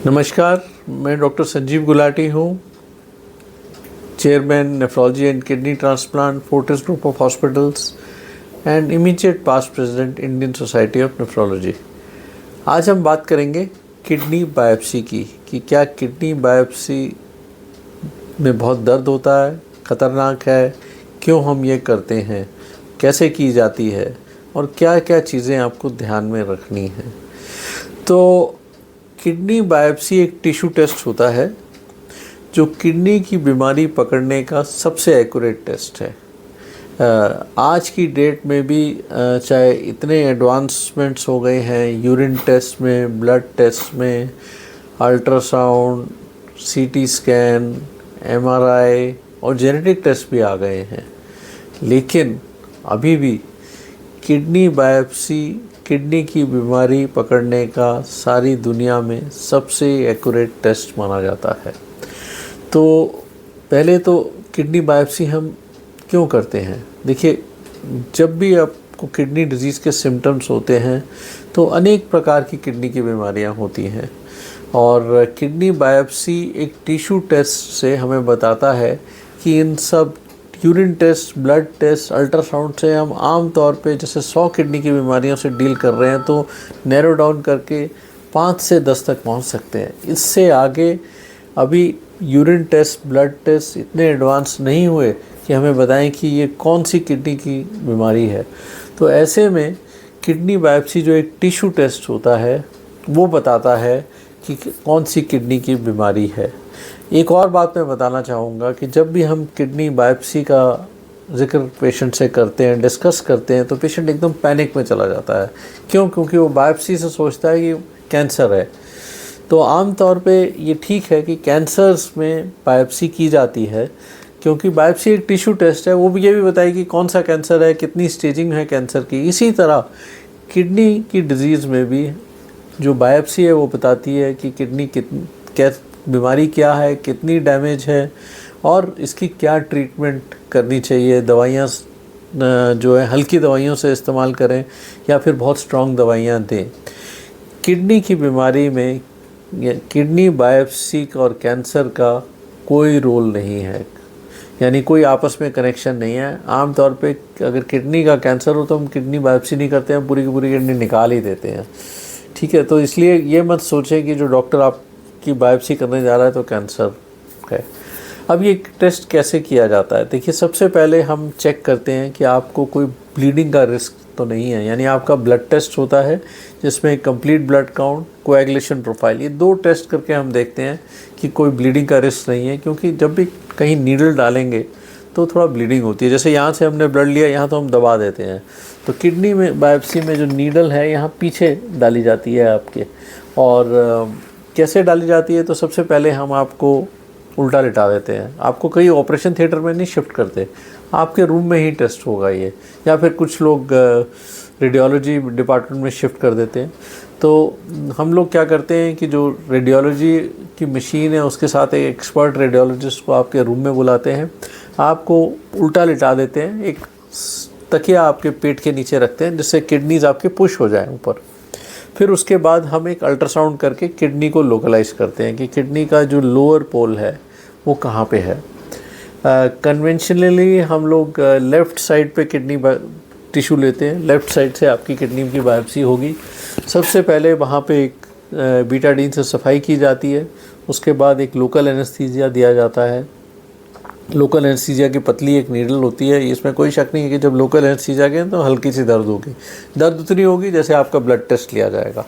नमस्कार, मैं डॉक्टर संजीव गुलाटी हूँ, chairman nephrology and kidney transplant Fortis group of hospitals and immediate past president Indian society of nephrology. आज हम बात करेंगे किडनी बायोप्सी की कि क्या किडनी बायोप्सी में बहुत दर्द होता है, ख़तरनाक है, क्यों हम ये करते हैं, कैसे की जाती है और क्या क्या चीज़ें आपको ध्यान में रखनी है। तो किडनी बायोप्सी एक टिश्यू टेस्ट होता है जो किडनी की बीमारी पकड़ने का सबसे एक्यूरेट टेस्ट है। आज की डेट में भी चाहे इतने एडवांसमेंट्स हो गए हैं यूरिन टेस्ट में, ब्लड टेस्ट में, अल्ट्रासाउंड, सीटी स्कैन, एमआरआई और जेनेटिक टेस्ट भी आ गए हैं, लेकिन अभी भी किडनी बायोप्सी किडनी की बीमारी पकड़ने का सारी दुनिया में सबसे एक्यूरेट टेस्ट माना जाता है। तो पहले तो किडनी बायोप्सी हम क्यों करते हैं? देखिए, जब भी आपको किडनी डिजीज़ के सिम्टम्स होते हैं तो अनेक प्रकार की किडनी की बीमारियां होती हैं और किडनी बायोप्सी एक टिश्यू टेस्ट से हमें बताता है कि इन सब urine test, blood test, ultrasound से हम आम तौर पे जैसे 100 किडनी की बीमारियों से डील कर रहे हैं तो नैरो डाउन करके 5 से 10 तक पहुंच सकते हैं। इससे आगे अभी यूरिन टेस्ट, ब्लड टेस्ट इतने एडवांस नहीं हुए कि हमें बताएं कि ये कौन सी किडनी की बीमारी है। तो ऐसे में किडनी बायोप्सी जो एक टिश्यू टेस्ट होता है वो बताता है कि कौन सी किडनी की बीमारी है। एक और बात मैं बताना चाहूँगा कि जब भी हम किडनी बायोप्सी का जिक्र पेशेंट से करते हैं, डिस्कस करते हैं, तो पेशेंट एकदम पैनिक में चला जाता है। क्यों? क्योंकि वो बायोप्सी से सोचता है कि कैंसर है। तो आम तौर पे ये ठीक है कि कैंसर्स में बायोप्सी की जाती है, क्योंकि बायोप्सी एक टिश्यू टेस्ट है, वो भी ये भी बताएगी कौन सा कैंसर है, कितनी स्टेजिंग है कैंसर की। इसी तरह किडनी की डिजीज़ में भी जो बायोप्सी है वो बताती है कि किडनी बीमारी क्या है, कितनी डैमेज है और इसकी क्या ट्रीटमेंट करनी चाहिए। दवाइयाँ जो है हल्की दवाइयों से इस्तेमाल करें या फिर बहुत स्ट्रॉन्ग दवाइयाँ दें। किडनी की बीमारी में किडनी बायोप्सी और कैंसर का कोई रोल नहीं है, यानी कोई आपस में कनेक्शन नहीं है। आम तौर पे अगर किडनी का कैंसर हो तो हम किडनी बायोप्सी नहीं करते हैं, पूरी की पूरी किडनी निकाल ही देते हैं। ठीक है, तो इसलिए ये मत सोचें कि जो डॉक्टर आपकी बायोप्सी करने जा रहा है तो कैंसर है। अब ये टेस्ट कैसे किया जाता है? देखिए, सबसे पहले हम चेक करते हैं कि आपको कोई ब्लीडिंग का रिस्क तो नहीं है, यानी आपका ब्लड टेस्ट होता है जिसमें complete blood count, coagulation profile, ये 2 टेस्ट करके हम देखते हैं कि कोई ब्लीडिंग का रिस्क नहीं है। क्योंकि जब भी कहीं नीडल डालेंगे तो थोड़ा ब्लीडिंग होती है। जैसे यहाँ से हमने ब्लड लिया, यहाँ तो हम दबा देते हैं, तो किडनी में बायोप्सी में जो नीडल है यहाँ पीछे डाली जाती है आपके। और कैसे डाली जाती है? तो सबसे पहले हम आपको उल्टा लिटा देते हैं, आपको कहीं ऑपरेशन थिएटर में नहीं शिफ्ट करते, आपके रूम में ही टेस्ट होगा ये, या फिर कुछ लोग रेडियोलॉजी डिपार्टमेंट में शिफ्ट कर देते हैं। तो हम लोग क्या करते हैं कि जो रेडियोलॉजी की मशीन है उसके साथ एक एक्सपर्ट रेडियोलॉजिस्ट को आपके रूम में बुलाते हैं, आपको उल्टा लिटा देते हैं, एक तकिया आपके पेट के नीचे रखते हैं जिससे किडनीज आपके पुश हो जाएं ऊपर। फिर उसके बाद हम एक अल्ट्रासाउंड करके किडनी को लोकलाइज करते हैं कि किडनी का जो लोअर पोल है वो कहाँ पे है। कन्वेंशनली हम लोग लेफ़्ट साइड पे किडनी टिश्यू लेते हैं, लेफ़्ट साइड से आपकी किडनी की बायोप्सी होगी। सबसे पहले वहाँ पे एक बीटाडीन से सफाई की जाती है, उसके बाद एक लोकल एनेस्थीसिया दिया जाता है। लोकल एनेस्थीसिया की पतली एक नीडल होती है, इसमें कोई शक नहीं है कि जब लोकल एनेस्थीसिया के तो हल्की सी दर्द होगी, दर्द उतनी होगी जैसे आपका ब्लड टेस्ट लिया जाएगा।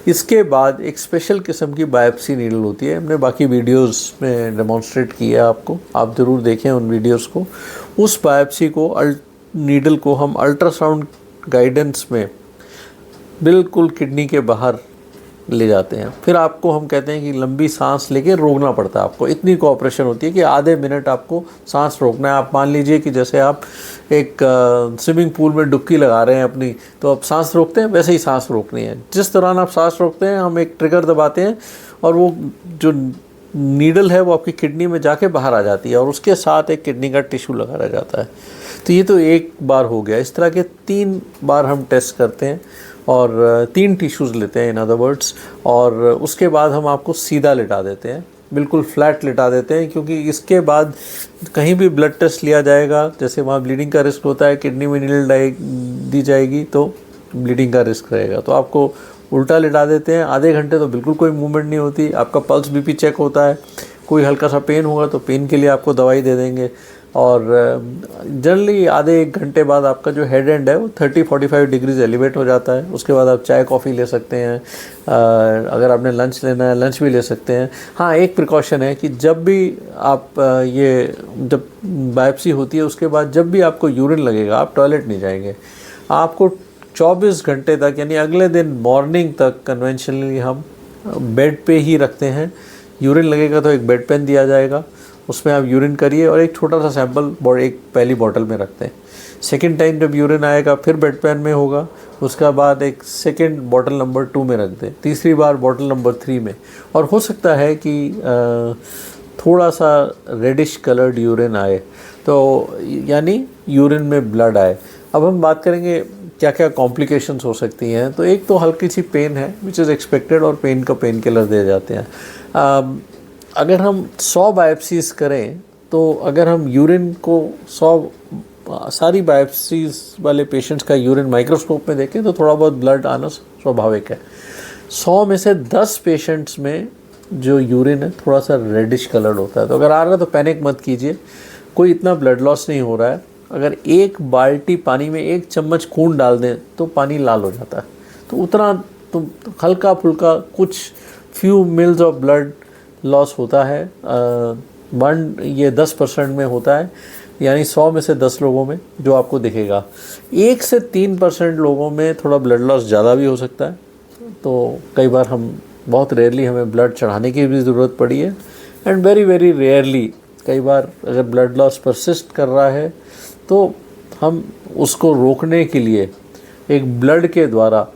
इसके बाद एक स्पेशल किस्म की बायोप्सी नीडल होती है, हमने बाकी वीडियोस में डेमोन्स्ट्रेट किया आपको, आप ज़रूर देखें उन वीडियोस को। उस बायोप्सी को नीडल को हम अल्ट्रासाउंड गाइडेंस में बिल्कुल किडनी के बाहर ले जाते हैं। फिर आपको हम कहते हैं कि लंबी सांस लेके रोकना पड़ता है, आपको इतनी कोऑपरेशन होती है कि आधे मिनट आपको सांस रोकना है। आप मान लीजिए कि जैसे आप एक स्विमिंग पूल में डुबकी लगा रहे हैं अपनी, तो आप सांस रोकते हैं, वैसे ही सांस रोकनी है। जिस दौरान आप सांस रोकते हैं हम एक ट्रिगर दबाते हैं और वो जो नीडल है वो आपकी किडनी में जाके बाहर आ जाती है और उसके साथ एक किडनी का टिश्यू लगा रह जाता है। तो ये तो एक बार हो गया। इस तरह के 3 बार हम टेस्ट करते हैं और 3 टिश्यूज़ लेते हैं इन अदर वर्ड्स, और उसके बाद हम आपको सीधा लिटा देते हैं, बिल्कुल फ्लैट लिटा देते हैं, क्योंकि इसके बाद कहीं भी ब्लड टेस्ट लिया जाएगा, जैसे वहाँ ब्लीडिंग का रिस्क होता है, किडनी में नीडल दी जाएगी तो ब्लीडिंग का रिस्क रहेगा, तो आपको उल्टा लिटा देते हैं। आधे घंटे तो बिल्कुल कोई मूवमेंट नहीं होती, आपका पल्स बीपी चेक होता है, कोई हल्का सा पेन होगा तो पेन के लिए आपको दवाई दे देंगे, और जनरली आधे 1 घंटे बाद आपका जो हेड एंड है वो 30-45 डिग्रीज एलिवेट हो जाता है। उसके बाद आप चाय कॉफ़ी ले सकते हैं, अगर आपने लंच लेना है लंच भी ले सकते हैं। हाँ, एक प्रिकॉशन है कि जब भी आप जब बायोप्सी होती है उसके बाद जब भी आपको यूरिन लगेगा आप टॉयलेट नहीं जाएंगे, आपको 24 घंटे तक यानी अगले दिन मॉर्निंग तक कन्वेंशनली हम बेड पे ही रखते हैं। यूरिन लगेगा तो एक बेड पेन दिया जाएगा, उसमें आप यूरिन करिए और एक छोटा सा सैंपल एक पहली बॉटल में रखते हैं। सेकेंड टाइम जब यूरिन आएगा फिर बेड पेन में होगा, उसका बाद एक सेकेंड बॉटल नंबर 2 में रख दें, तीसरी बार बॉटल नंबर 3 में, और हो सकता है कि थोड़ा सा रेडिश कलर्ड यूरिन आए, तो यानी यूरिन में ब्लड आए। अब हम बात करेंगे क्या क्या कॉम्प्लिकेशंस हो सकती हैं। तो एक तो हल्की सी पेन है विच इज़ एक्सपेक्टेड, और पेन का पेन किलर दे जाते हैं। अगर हम 100 बायोप्सीज़ करें तो अगर हम यूरिन को 100 सारी बायोप्सीज़ वाले पेशेंट्स का यूरिन माइक्रोस्कोप में देखें तो थोड़ा बहुत ब्लड आना स्वाभाविक है। 100 में से 10 पेशेंट्स में जो यूरिन है थोड़ा सा रेडिश कलर्ड होता है। तो अगर आ रहा है तो पैनिक मत कीजिए, कोई इतना ब्लड लॉस नहीं हो रहा है। अगर 1 बाल्टी पानी में 1 चम्मच खून डाल दें तो पानी लाल हो जाता है, तो उतना तो हल्का फुल्का कुछ few mills of blood loss होता है। ये 10% में होता है, यानी 100 में से 10 लोगों में जो आपको दिखेगा। 1 से 3% लोगों में थोड़ा ब्लड लॉस ज़्यादा भी हो सकता है, तो कई बार हम बहुत रेयरली हमें ब्लड चढ़ाने की भी ज़रूरत पड़ी है, एंड वेरी वेरी रेयरली कई बार अगर ब्लड लॉस परसिस्ट कर रहा है तो हम उसको रोकने के लिए एक ब्लड के द्वारा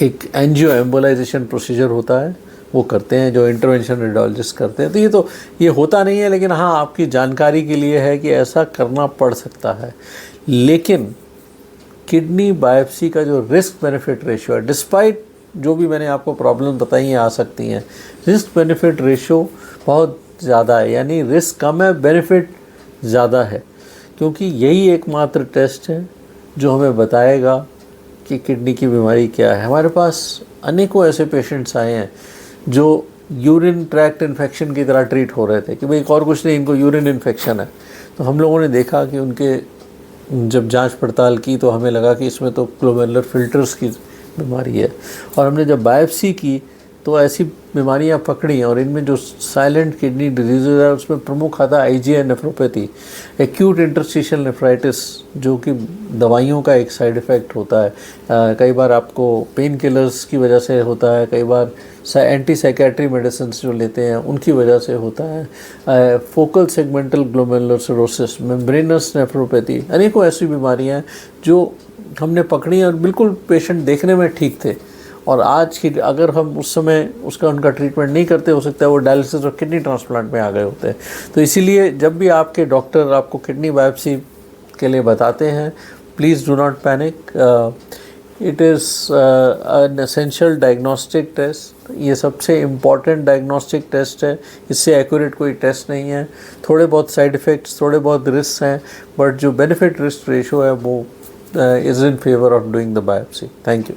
एक एंजियो एम्बोलाइजेशन प्रोसीजर होता है, वो करते हैं जो इंटरवेंशन रेडियोलॉजिस्ट करते हैं। तो ये होता नहीं है, लेकिन हाँ आपकी जानकारी के लिए है कि ऐसा करना पड़ सकता है। लेकिन किडनी बायोप्सी का जो रिस्क बेनिफिट रेशियो है, डिस्पाइट जो भी मैंने आपको प्रॉब्लम बताई हैं आ सकती हैं, रिस्क बेनिफिट रेशियो बहुत ज़्यादा है, यानी रिस्क कम है बेनिफिट ज़्यादा है, क्योंकि यही एकमात्र टेस्ट है जो हमें बताएगा कि किडनी की बीमारी क्या है। हमारे पास अनेकों ऐसे पेशेंट्स आए हैं जो यूरिन ट्रैक्ट इन्फेक्शन की तरह ट्रीट हो रहे थे कि भाई और कुछ नहीं, इनको यूरिन इन्फेक्शन है। तो हम लोगों ने देखा कि उनके जब जांच पड़ताल की तो हमें लगा कि इसमें तो ग्लोमेरुलर फिल्टर्स की बीमारी है, और हमने जब बायोप्सी की तो ऐसी बीमारियां पकड़ी, और इनमें जो साइलेंट किडनी डिजीज़ है उसमें प्रमुख आता है IgA nephropathy, acute interstitial nephritis, जो कि दवाइयों का एक साइड इफ़ेक्ट होता है। कई बार आपको पेन किलर्स की वजह से होता है, कई बार एंटी साइकेट्री मेडिसिन जो लेते हैं उनकी वजह से होता है। Focal segmental glomerular cirrhosis, membranous nephropathy, अनेकों ऐसी बीमारियाँ जो हमने पकड़ी और बिल्कुल पेशेंट देखने में ठीक थे, और आज की अगर हम उस समय उनका ट्रीटमेंट नहीं करते, हो सकता है वो डायलिसिस और किडनी ट्रांसप्लांट में आ गए होते हैं। तो इसीलिए जब भी आपके डॉक्टर आपको किडनी बायोप्सी के लिए बताते हैं, please do not panic. It is an essential diagnostic test, ये सबसे इम्पॉर्टेंट डायग्नोस्टिक टेस्ट है, इससे एक्यूरेट कोई टेस्ट नहीं है। थोड़े बहुत साइड इफ़ेक्ट्स, थोड़े बहुत रिस्क हैं, बट जो बेनिफिट रिस्क रेशो है वो is in favour of doing the biopsy. Thank you.